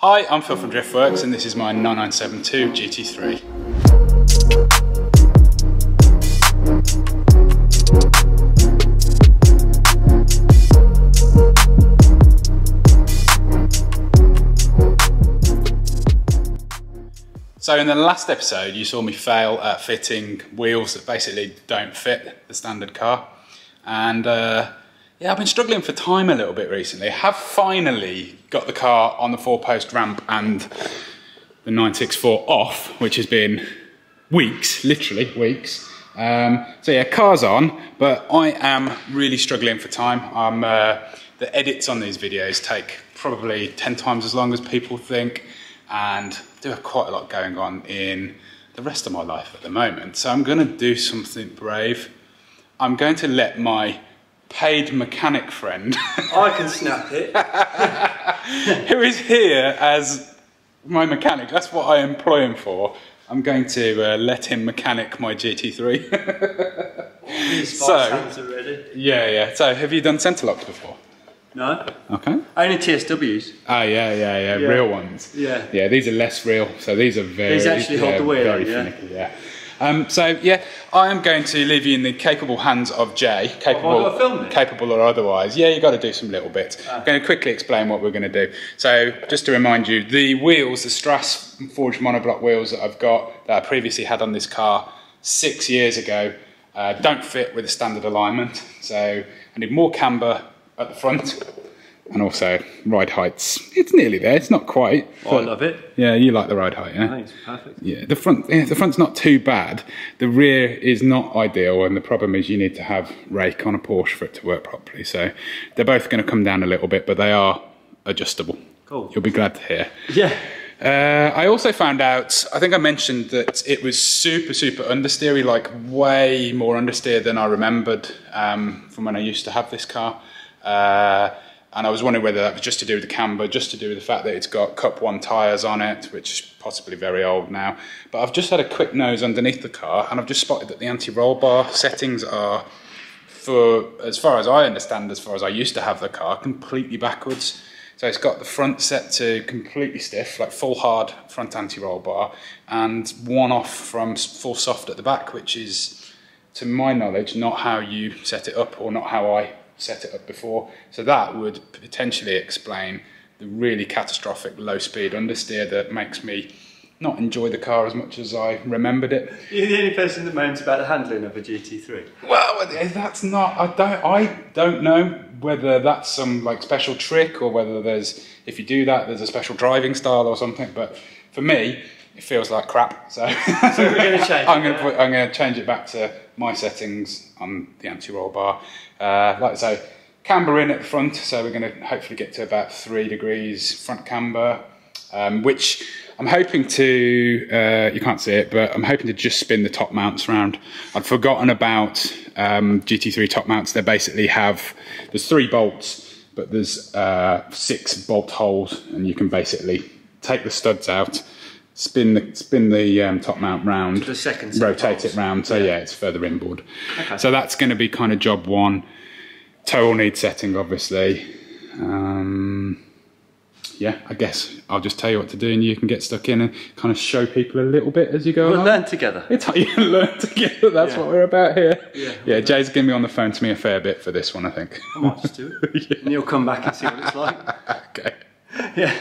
Hi, I'm Phil from Driftworks and this is my 9972 GT3. So in the last episode you saw me fail at fitting wheels that basically don't fit the standard car, and yeah, I've been struggling for time a little bit recently. I have finally got the car on the 4-post ramp and the 964 off, which has been weeks, literally weeks. So yeah, car's on, but I am really struggling for time. The edits on these videos take probably 10 times as long as people think, and I do have quite a lot going on in the rest of my life at the moment. So I'm going to do something brave. I'm going to let my paid mechanic friend I can snap it. who is here as my mechanic, that's what I employ him for. I'm going to let him mechanic my GT3. He's five hands already. Yeah. So have you done centerlocks before? No. Okay. Only TSWs. Oh yeah, real ones. Yeah, these are less real, so these are very, these actually hold the wheel, very finicky, yeah. So yeah, I am going to leave you in the capable hands of Jay, capable or otherwise. Yeah, you got to do some little bits. I'm going to quickly explain what we're going to do. So just to remind you, the wheels, the Strut forged monoblock wheels that I've got, that I previously had on this car 6 years ago, don't fit with the standard alignment. So I need more camber at the front, and also ride heights. It's nearly there, it's not quite. I love it. Yeah, you like the ride height, yeah? I think it's perfect. Yeah, the front's not too bad. The rear is not ideal, and the problem is you need to have rake on a Porsche for it to work properly. So they're both going to come down a little bit, but they are adjustable. Cool. You'll be glad to hear. Yeah. I also found out, I think I mentioned that it was super understeery, like way more understeer than I remembered from when I used to have this car. And I was wondering whether that was just to do with the camber, just to do with the fact that it's got Cup 1 tyres on it, which is possibly very old now. But I've just had a quick nose underneath the car, and I've just spotted that the anti-roll bar settings are, for as far as I understand, as far as I used to have the car, completely backwards. So it's got the front set to completely stiff, like full hard front anti-roll bar, and one off from full soft at the back, which is, to my knowledge, not how you set it up, or not how I set it up before. So that would potentially explain the really catastrophic low speed understeer that makes me not enjoy the car as much as I remembered it. You're the only person that moans about the handling of a GT3. Well, that's not, I don't know whether that's some like special trick, or whether there's, if you do that, there's a special driving style or something, but for me it feels like crap. So we're going to change I'm going to change it back to my settings on the anti-roll bar. Like I say, camber in at the front, so we're going to hopefully get to about 3 degrees front camber, which I'm hoping to, you can't see it, but I'm hoping to just spin the top mounts around. I'd forgotten about GT3 top mounts. They basically have, there's 3 bolts, but there's 6 bolt holes, and you can basically take the studs out, spin the top mount round, the second rotate it round, so yeah, it's further inboard. Okay. So that's going to be kind of job 1. Toe will need setting, obviously. Yeah, I guess I'll just tell you what to do, and you can get stuck in and kind of show people a little bit as you go along. We'll learn together. It's how you learn together. That's what we're about here. Yeah, Jay's going to be on the phone to me a fair bit for this one, I think. I might just do it. And you'll come back and see what it's like. Okay. Yeah.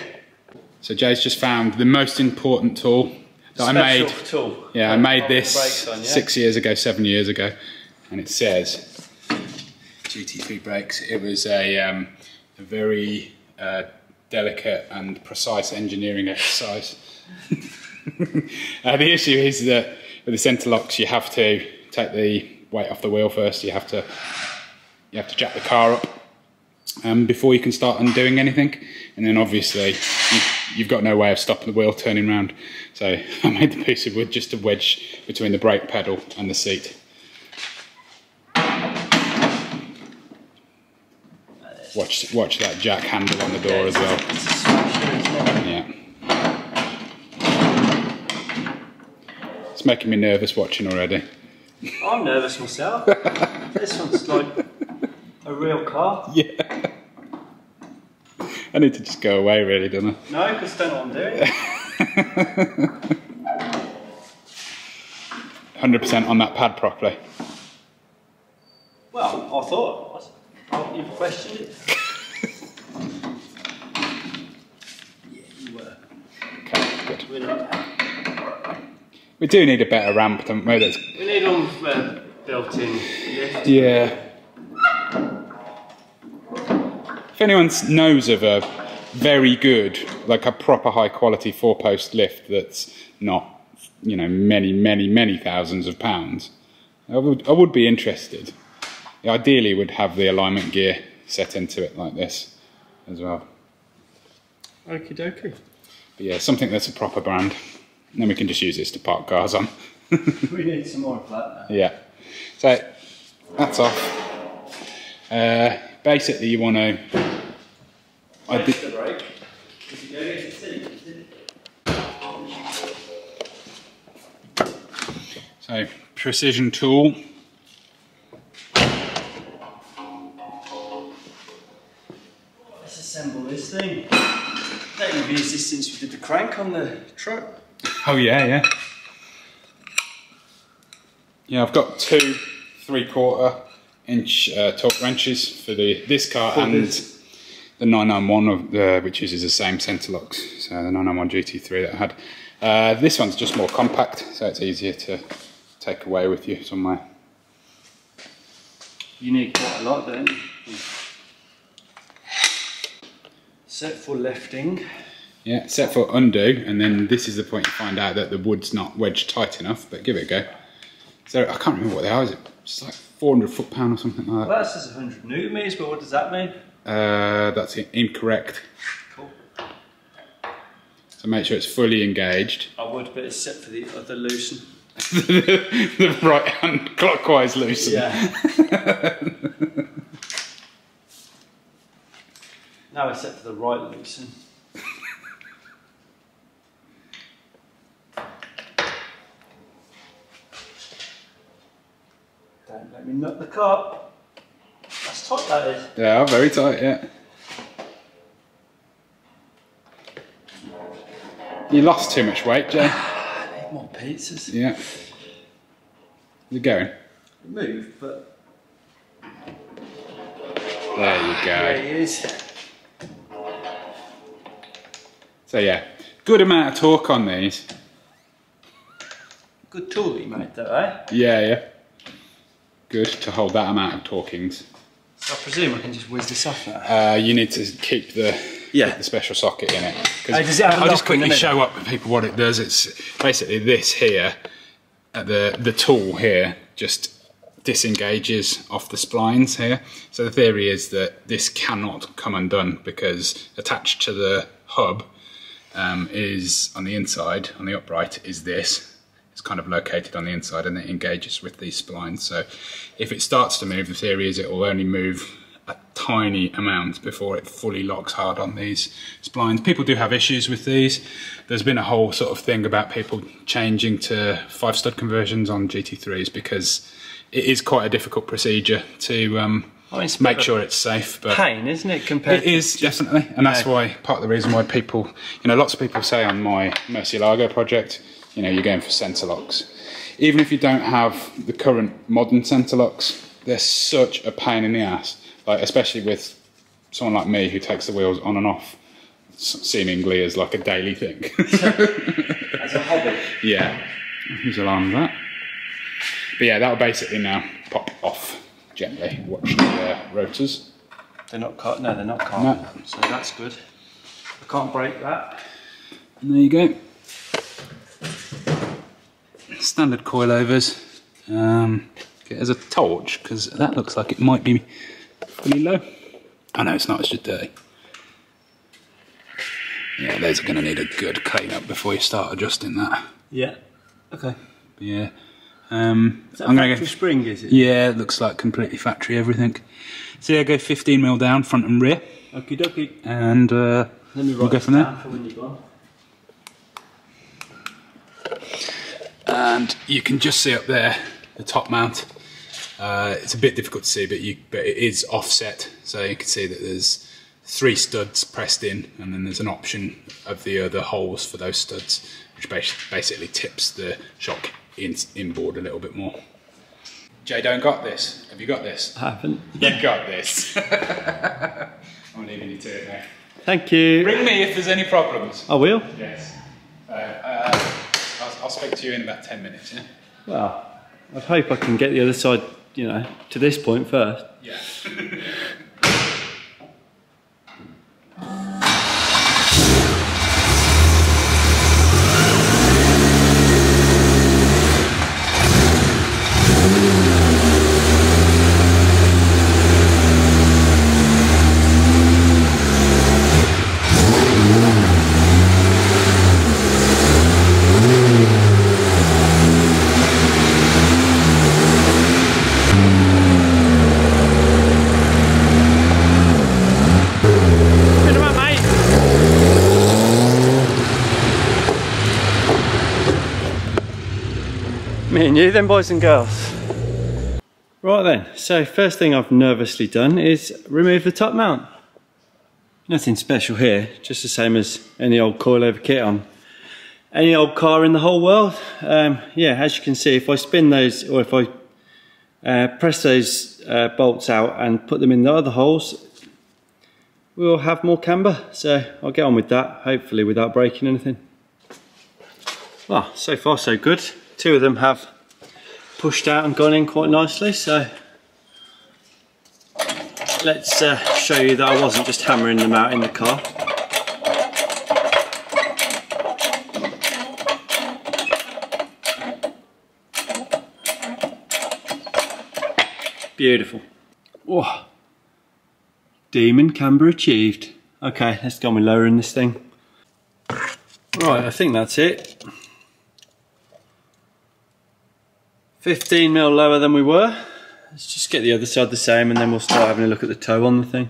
So Jay's just found the most important tool that I made. Tool. Yeah, I made this 6 years ago, 7 years ago, and it says GT3 brakes. It was a very delicate and precise engineering exercise. The issue is that with the centerlocks, you have to take the weight off the wheel first. You have to jack the car up before you can start undoing anything, and then obviously you've got no way of stopping the wheel turning round. So I made the piece of wood just to wedge between the brake pedal and the seat. Watch that jack handle on the door as well. Yeah. It's making me nervous watching already. I'm nervous myself. This one's like a real car. Yeah. I need to just go away, really, don't I? No, because I don't know what I'm doing. 100% on that pad properly. Well, I thought it was. Oh, you've questioned it. Yeah, you were. Okay, good. We're not. We do need a better ramp, don't we? That's... We need one built-in lift. Yeah. If anyone knows of a very good, like a proper high-quality four-post lift that's not, you know, many thousands of pounds, I would be interested. Ideally, would have the alignment gear set into it like this as well. Okie dokie. But yeah, something that's a proper brand. And then we can just use this to park cars on. We need some more of that now. Yeah. So that's off. Basically, you want to. Press the brake. Is it going against the seat? So precision tool. Let's assemble this thing. I don't think we've used this since we did the crank on the truck. Oh yeah. Yeah, I've got 2 3/4 inch torque wrenches for this car and the 991 which uses the same centerlocks. So the 991 GT3 that I had. This one's just more compact, so it's easier to take away with you somewhere. You need quite a lot then. Set for lifting. Yeah, set for undo, and then this is the point you find out that the wood's not wedged tight enough, but give it a go. So I can't remember what they are, is it? It's like 400 foot-pound or something like that. Well, that says 100 newton meters, but what does that mean? That's incorrect. Cool. So make sure it's fully engaged. I would, but it's set for the other loosen. The right hand clockwise loosen. Yeah. Now it's set for the right loosen. Don't let me nut the car. That's tight, that is. Yeah, very tight, yeah. You lost too much weight, Jay. I need more pizzas. Yeah. You're going. Move, but there you go. there he is. So yeah, good amount of torque on these. Good tool that you made though, eh? Yeah. Good to hold that amount of torquings. So I presume I can just whiz this off now. You need to keep the special socket in it. Does it have a I'll just lock in quickly the show up for people what it does. It's basically this here, the tool here, just disengages off the splines here. So the theory is that this cannot come undone because attached to the hub is on the inside, on the upright, is this. It's kind of located on the inside and it engages with these splines. So if it starts to move, the theory is it will only move a tiny amount before it fully locks hard on these splines. People do have issues with these. There's been a whole sort of thing about people changing to 5-stud conversions on GT3s because it is quite a difficult procedure to make sure it's safe. But pain, isn't it? Compared it is, definitely. And that's why, part of the reason why people, lots of people say on my Murcielago project, you're going for centerlocks. Even if you don't have the current modern centerlocks, they're such a pain in the ass. Like, especially with someone like me who takes the wheels on and off, seemingly as like a daily thing. as a hobby. Yeah. Whose alarm is that? But yeah, that'll basically now pop off gently. Watch the rotors. They're not carbon. No, they're not carbon. No. So that's good. I can't break that. And there you go. Standard coilovers. Get as a torch because that looks like it might be pretty low. Oh no, it's not. It's just dirty. Yeah, those are going to need a good clean up before you start adjusting that. Yeah. Okay. But yeah. Is that I'm factory going to spring? Is it? Yeah, it looks like completely factory everything. So yeah, go 15mm down, front and rear. Okie dokie. And Let me we'll go from there. For when you're gone. And you can just see up there the top mount. It's a bit difficult to see, but it is offset, so you can see that there's 3 studs pressed in, and then there's an option of the other holes for those studs, which basically tips the shock inboard a little bit more. Jay, don't got this. Have you got this? I haven't. You got this. I'm leaving you to it now. Thank you. Ring me if there's any problems. I will. Yes. I'll speak to you in about 10 minutes, yeah? Well, I hope I can get the other side, you know, to this point first. Yeah. Me and you then, boys and girls. Right then, so first thing I've nervously done is remove the top mount. Nothing special here, just the same as any old coilover kit on any old car in the whole world. Yeah, as you can see, if I spin those, or if I press those bolts out and put them in the other holes, we'll have more camber. So I'll get on with that, hopefully without breaking anything. Well, so far so good. 2 of them have pushed out and gone in quite nicely, so let's show you that I wasn't just hammering them out in the car. Beautiful. Whoa. Demon camber achieved. Okay, let's go on with lowering this thing. Right, I think that's it. 15mm lower than we were. Let's just get the other side the same, and then we'll start having a look at the toe on the thing.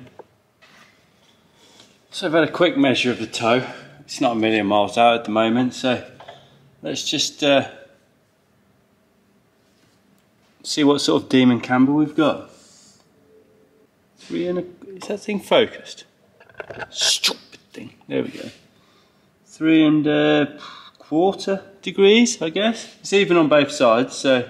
So I've had a quick measure of the toe. It's not a million miles out at the moment, so let's just see what sort of demon camber we've got. 3 and a... is that thing focused? Stupid thing. There we go. 3 1/4 degrees, I guess. It's even on both sides, so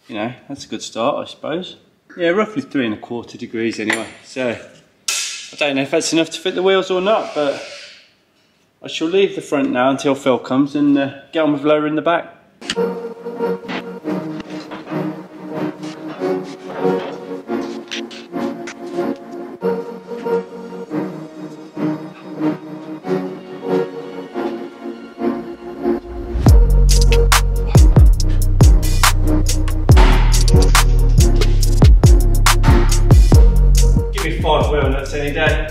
you know, that's a good start, I suppose. Yeah, roughly 3 1/4 degrees anyway. So I don't know if that's enough to fit the wheels or not, but I shall leave the front now until Phil comes and get on with lowering the back. Any day.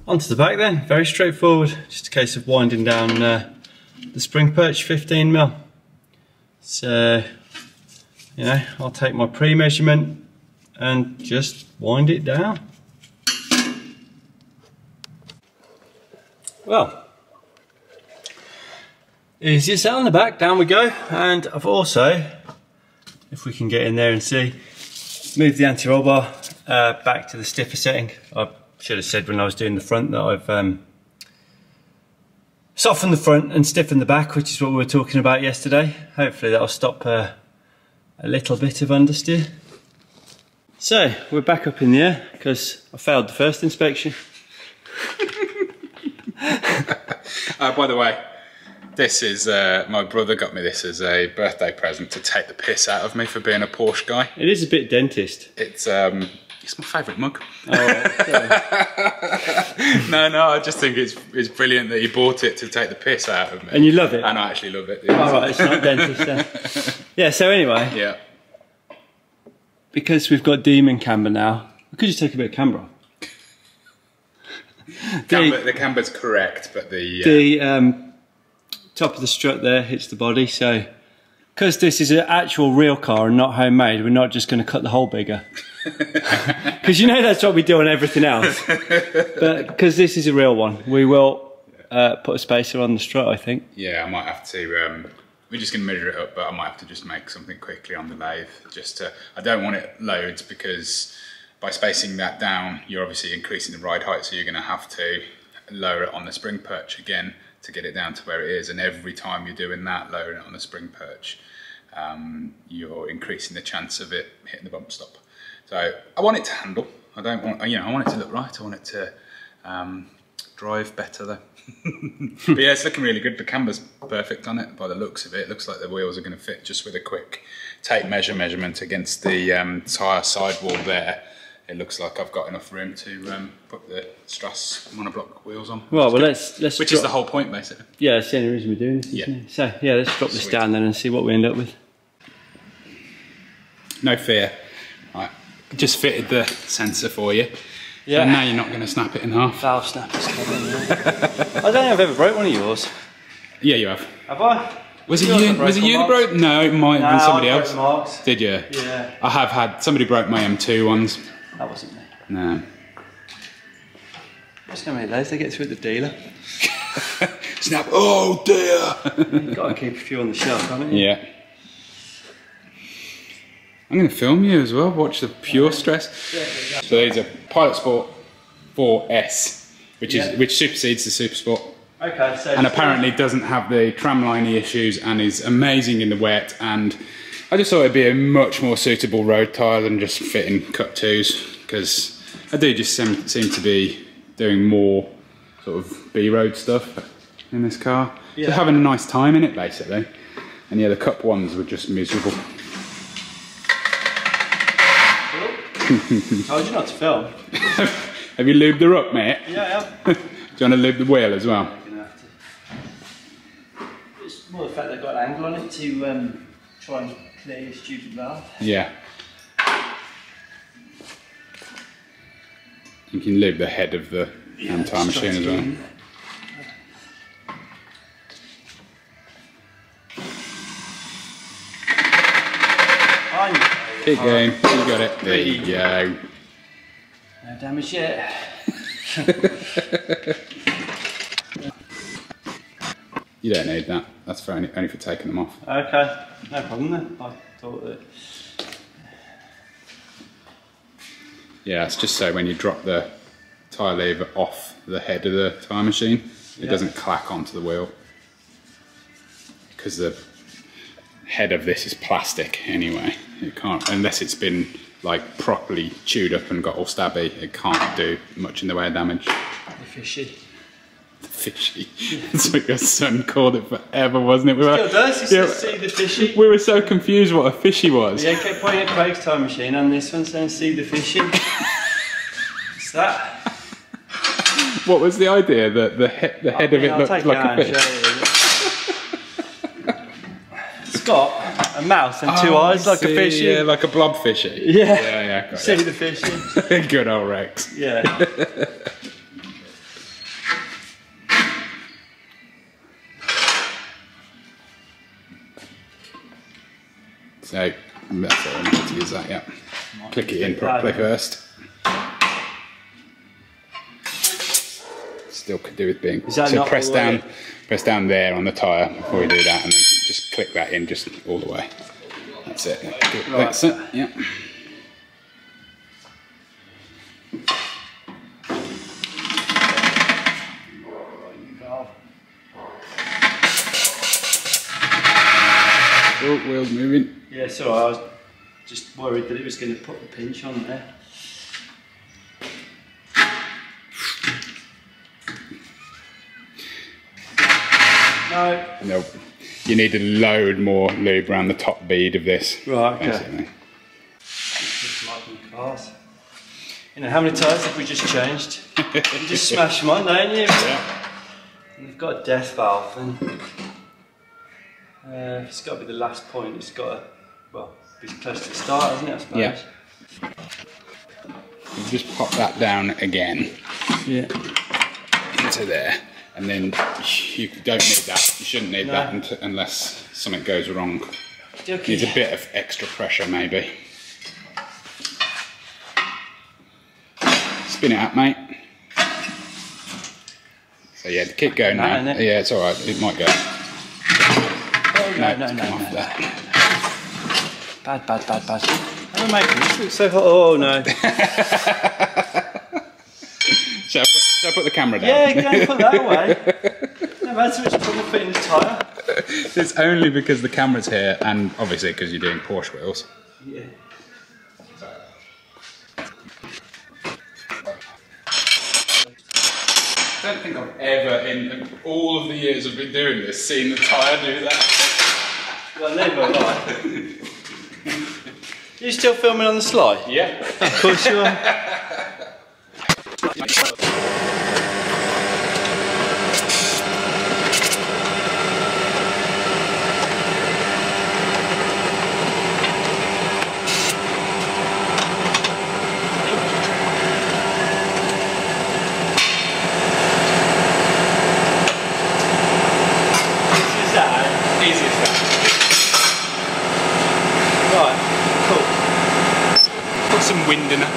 Onto the back then, very straightforward, just a case of winding down the spring perch 15mm. So, you know, I'll take my pre-measurement and just wind it down. Well, easy as that on the back, down we go. And I've also, if we can get in there and see, moved the anti-roll bar back to the stiffer setting. I should have said when I was doing the front that I've softened the front and stiffened the back, which is what we were talking about yesterday. Hopefully that'll stop a little bit of understeer. So we're back up in the air because I failed the first inspection. By the way, this is, my brother got me this as a birthday present to take the piss out of me for being a Porsche guy. It is a bit dentist. It's my favourite mug. Oh, right. No, I just think it's brilliant that he bought it to take the piss out of me. And you love it? And I actually love it. Oh, right, it's not dentist then. Yeah, so anyway. Yeah. Because we've got demon camber now, we could just take a bit of camber off. The camber's correct, but the top of the strut there hits the body, so because this is an actual real car and not homemade, we're not just going to cut the hole bigger. Because you know that's what we do on everything else. But because this is a real one, we will put a spacer on the strut, I think. Yeah, I might have to we're just going to measure it up, but I might have to just make something quickly on the lathe. I don't want it loads, because by spacing that down, you're obviously increasing the ride height, so you're going to have to lower it on the spring perch again to get it down to where it is. And every time you're doing that, lowering it on the spring perch, you're increasing the chance of it hitting the bump stop. So I want it to handle. I don't want, I want it to look right. I want it to drive better though. But yeah, it's looking really good. The camber's perfect on it by the looks of it. It looks like the wheels are going to fit just with a quick tape measurement against the tyre sidewall there. It looks like I've got enough room to put the Strut monoblock wheels on. Right, well let's which is the whole point basically. Yeah, that's the only reason we're doing this, isn't it? So yeah, let's drop this down then and see what we end up with. No fear. Right, just fitted the sensor for you. Yeah. And now you're not going to snap it in half. Valve snappers coming, yeah. I don't think I've ever broke one of yours. Yeah, you have. Have I? Was it you that broke? No, it might have been somebody else. Marks. Did you? Yeah. I have had, somebody broke my M2 ones. That wasn't me. No. What's going to be those? They get through at the dealer. Snap, oh dear! You've got to keep a few on the shelf, haven't you? Yeah. I'm going to film you as well, watch the pure stress. Yeah. So these are Pilot Sport 4S, which supersedes the Super Sport. Okay, so and apparently doesn't have the tramliney issues and is amazing in the wet, and I just thought it'd be a much more suitable road tyre than just fitting Cut 2s, because I do just seem to be doing more sort of B-road stuff in this car. Yeah. Just having a nice time in it basically. And yeah, the Cup 1s were just miserable. Told you not to film. Have you lubed her up, mate? Yeah, I have. Do you want to lube the wheel as well? You're gonna have to. It's more the fact they've got an angle on it to try and clear your stupid valve. Yeah. You can lube the head of the entire machine as well. Keep going, you got it. There you go. No damage yet. You don't need that. That's for only for taking them off. Okay, no problem then. I thought that. Yeah, it's just so when you drop the tyre lever off the head of the tyre machine, it doesn't clack onto the wheel. Because the head of this is plastic anyway. It can't, unless it's been like properly chewed up and got all stabby, it can't do much in the way of damage. The fishy. The fishy. That's what your son called it forever, wasn't it? Still does, he says see the fishy. We were so confused what a fishy was. Yeah, kept pointing at Craig's time machine and this one saying see the fishy. What's that? What was the idea? That the head of it looked like a fish? It's got a mouth and two eyes like a fishy. Yeah, like a blob fishy. Yeah. Yeah, got see the fishy. Good old Rex. Yeah. So, that's all I need to use that, yeah. Click it in properly first. Still could do with being. So press down there on the tyre before we do that, and then just click that in just all the way. That's it. Right. That's it, yeah. Oh, wheels moving. Yeah, so I was just worried that it was going to put the pinch on there. No. Nope. You need to load more lube around the top bead of this. Right, okay. Basically. Cars. You know, how many tyres have we just changed? You just smash them on, don't you? Yeah. And they've got a death valve, and it's got to be the last point. It's got to, well, be close to the start, hasn't it, I suppose? Yeah. You just pop that down again. Yeah. Into there. And then you don't need that. You shouldn't need that unless something goes wrong. Okay. Needs a bit of extra pressure, maybe. Spin it up, mate. So yeah, keep going now. Yeah, it's all right. It might go. Oh no. Bad. I'm making this look so hot. Oh no. Shall I put the camera down? Yeah, go put that away. No matter so much trouble fitting this tyre. It's only because the camera's here, and obviously because you're doing Porsche wheels. Yeah. I don't think I've ever, in all of the years I've been doing this, seen the tyre do that. Well, never have I. You still filming on the sly? Yeah. Of course you are. Some wind in it.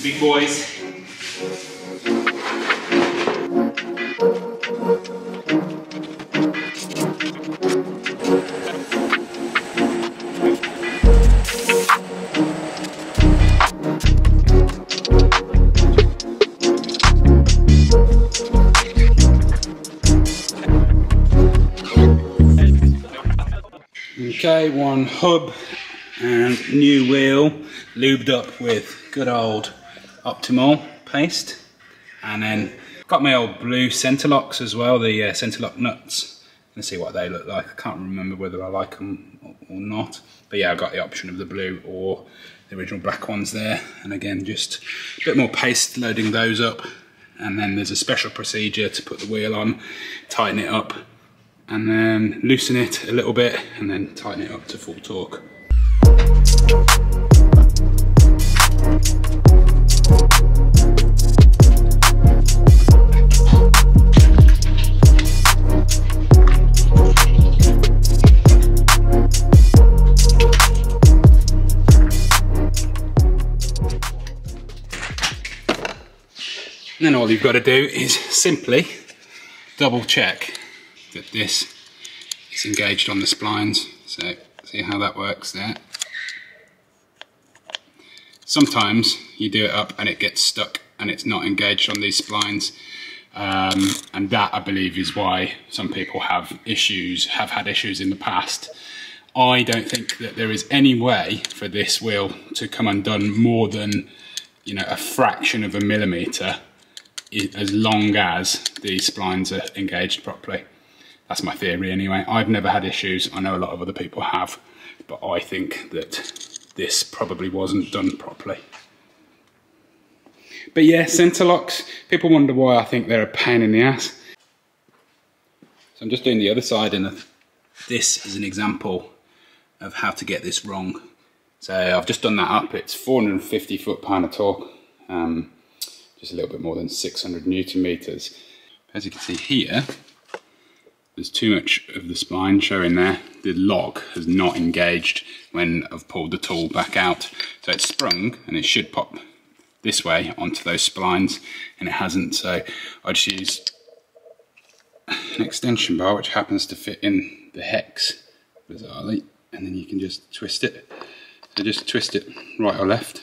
Big boys. Okay, one hub and new wheel, lubed up with good old Optimal paste, and then got my old blue centerlocks as well, the centerlock nuts. Let's see what they look like. I can't remember whether I like them or not, but yeah, I got the option of the blue or the original black ones there, and again just a bit more paste loading those up, and then there's a special procedure to put the wheel on, tighten it up, and then loosen it a little bit, and then tighten it up to full torque. And then all you've got to do is simply double check that this is engaged on the splines. So see how that works there. Sometimes you do it up and it gets stuck and it's not engaged on these splines. And that, I believe, is why some people have had issues in the past. I don't think that there is any way for this wheel to come undone more than, you know, a fraction of a millimetre, as long as these splines are engaged properly. That's my theory anyway. I've never had issues. I know a lot of other people have, but I think that this probably wasn't done properly. But yeah, centerlocks, people wonder why I think they're a pain in the ass. So I'm just doing the other side, and this is an example of how to get this wrong. So I've just done that up. It's 450 foot-pound of torque, just a little bit more than 600 Newton meters. As you can see here, there's too much of the spline showing there. The log has not engaged when I've pulled the tool back out. So it's sprung, and it should pop this way onto those splines, and it hasn't. So I just used an extension bar which happens to fit in the hex, bizarrely, and then you can just twist it. So just twist it right or left,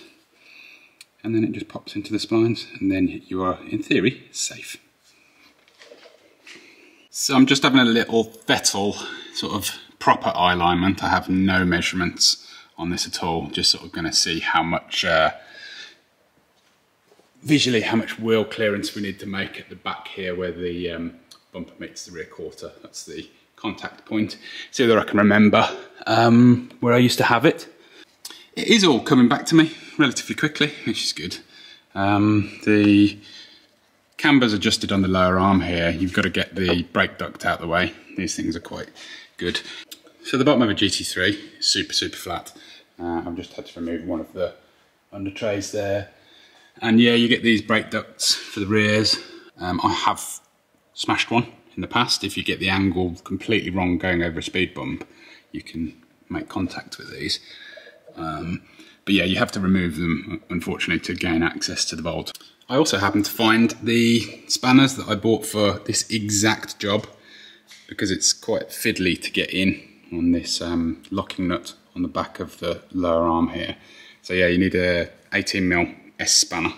and then it just pops into the splines, and then you are, in theory, safe. So I'm just having a little Vettel sort of proper eye alignment. I have no measurements on this at all, just sort of going to see how much, visually how much wheel clearance we need to make at the back here where the bumper meets the rear quarter. That's the contact point. See whether I can remember where I used to have it. It is all coming back to me relatively quickly, which is good. The camber's adjusted on the lower arm here. You've got to get the brake duct out of the way. These things are quite good. So the bottom of a GT3 is super flat. I've just had to remove one of the under trays there. And yeah, you get these brake ducts for the rears. I have smashed one in the past. If you get the angle completely wrong going over a speed bump, you can make contact with these. But yeah, you have to remove them, unfortunately, to gain access to the bolt. I also happened to find the spanners that I bought for this exact job, because it's quite fiddly to get in on this locking nut on the back of the lower arm here. So yeah, you need a 18mm S spanner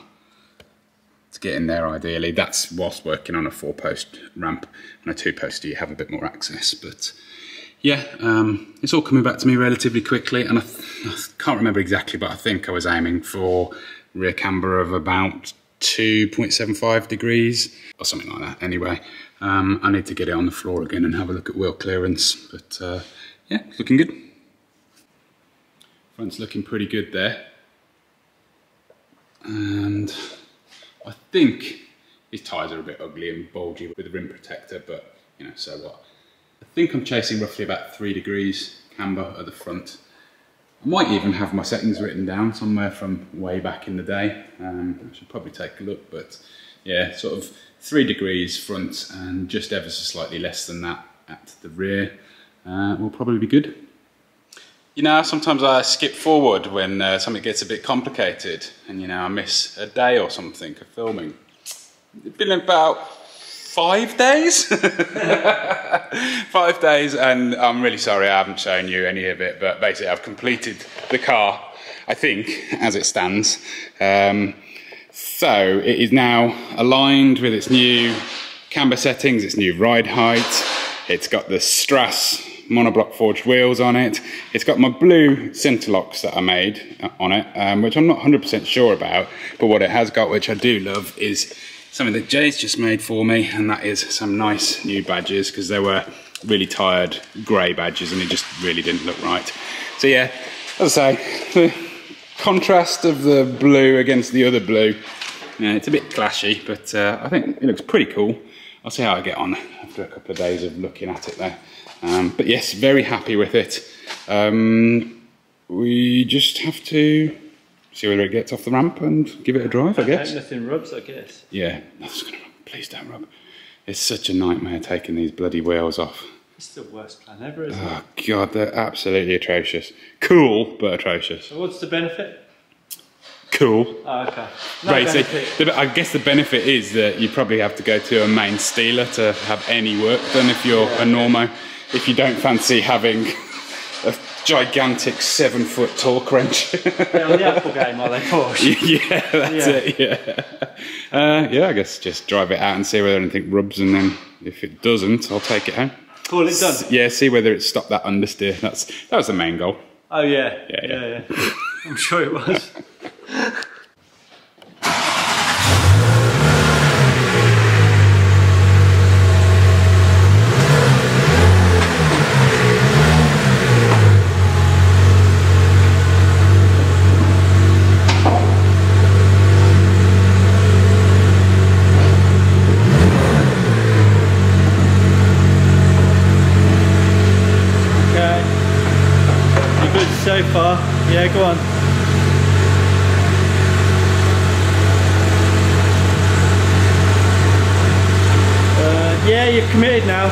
to get in there ideally. That's whilst working on a 4-post ramp. On a 2-poster you have a bit more access, but yeah, it's all coming back to me relatively quickly, and I can't remember exactly, but I think I was aiming for rear camber of about 2.75 degrees or something like that. Anyway, I need to get it on the floor again and have a look at wheel clearance, but yeah, looking good. Front's looking pretty good there, and I think his tyres are a bit ugly and bulgy with the rim protector, but you know, so what. I think I'm chasing roughly about 3 degrees camber at the front. I might even have my settings written down somewhere from way back in the day. I should probably take a look, but yeah, sort of 3 degrees front and just ever so slightly less than that at the rear will probably be good. You know, sometimes I skip forward when something gets a bit complicated and, you know, I miss a day or something of filming. It's been about 5 days? 5 days, and I'm really sorry I haven't shown you any of it, but basically I've completed the car, I think, as it stands. So it is now aligned with its new camber settings, its new ride height. It's got the Strut monoblock forged wheels on it. It's got my blue centerlocks that I made on it, which I'm not 100% sure about, but what it has got, which I do love, is something that Jay's just made for me, and that is some nice new badges, because they were really tired grey badges and it just really didn't look right. So yeah, as I say, the contrast of the blue against the other blue, yeah, it's a bit clashy, but I think it looks pretty cool. I'll see how I get on after a couple of days of looking at it there. But yes, very happy with it. We just have to see whether it gets off the ramp and give it a drive, I guess. Nothing rubs, I guess. Yeah, nothing's gonna rub. Please don't rub. It's such a nightmare taking these bloody wheels off. It's the worst plan ever, isn't it? Oh God, they're absolutely atrocious. Cool, but atrocious. So what's the benefit? Cool. Oh, okay. No right, benefit. so I guess the benefit is that you probably have to go to a main steeler to have any work done if you're a normo. If you don't fancy having a gigantic 7-foot torque wrench. Yeah, on the Apple game, are they Porsche? Yeah, that's it, yeah. Yeah, I guess just drive it out and see whether anything rubs, and then if it doesn't, I'll take it home. Call it done? Yeah, see whether it stopped that understeer. That was the main goal. Oh yeah. Yeah. I'm sure it was. So far, yeah, go on. Yeah, you're committed now.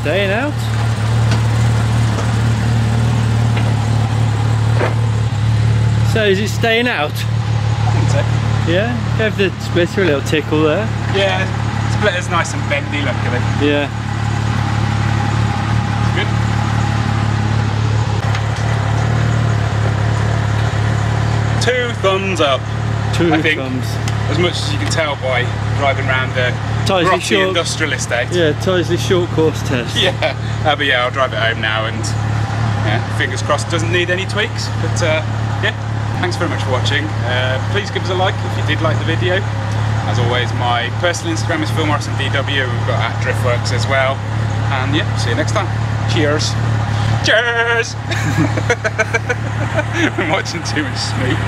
staying out? So is it staying out? I think so. Yeah, gave the splitter a little tickle there. Yeah, splitter's nice and bendy, luckily. Yeah. Good. Two thumbs up. Two I think, thumbs. as much as you can tell by driving around the grotty industrial estate. Yeah, Tisley short course test. Yeah, but yeah, I'll drive it home now, and yeah, fingers crossed, doesn't need any tweaks. But yeah, thanks very much for watching. Please give us a like if you did like the video. As always, my personal Instagram is philmorrisondw. We've got @driftworks as well. And yeah, see you next time. Cheers. Cheers! I'm watching too much Snoop.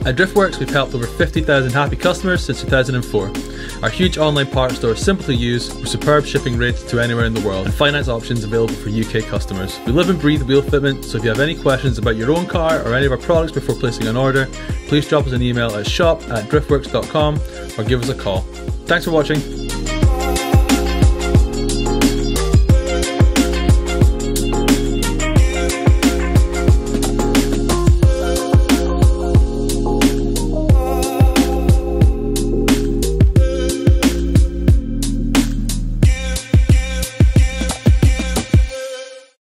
At Driftworks, we've helped over 50,000 happy customers since 2004. Our huge online parts store is simple to use, with superb shipping rates to anywhere in the world, and finance options available for UK customers. We live and breathe wheel fitment, so if you have any questions about your own car or any of our products before placing an order, please drop us an email at shop@driftworks.com or give us a call. Thanks for watching.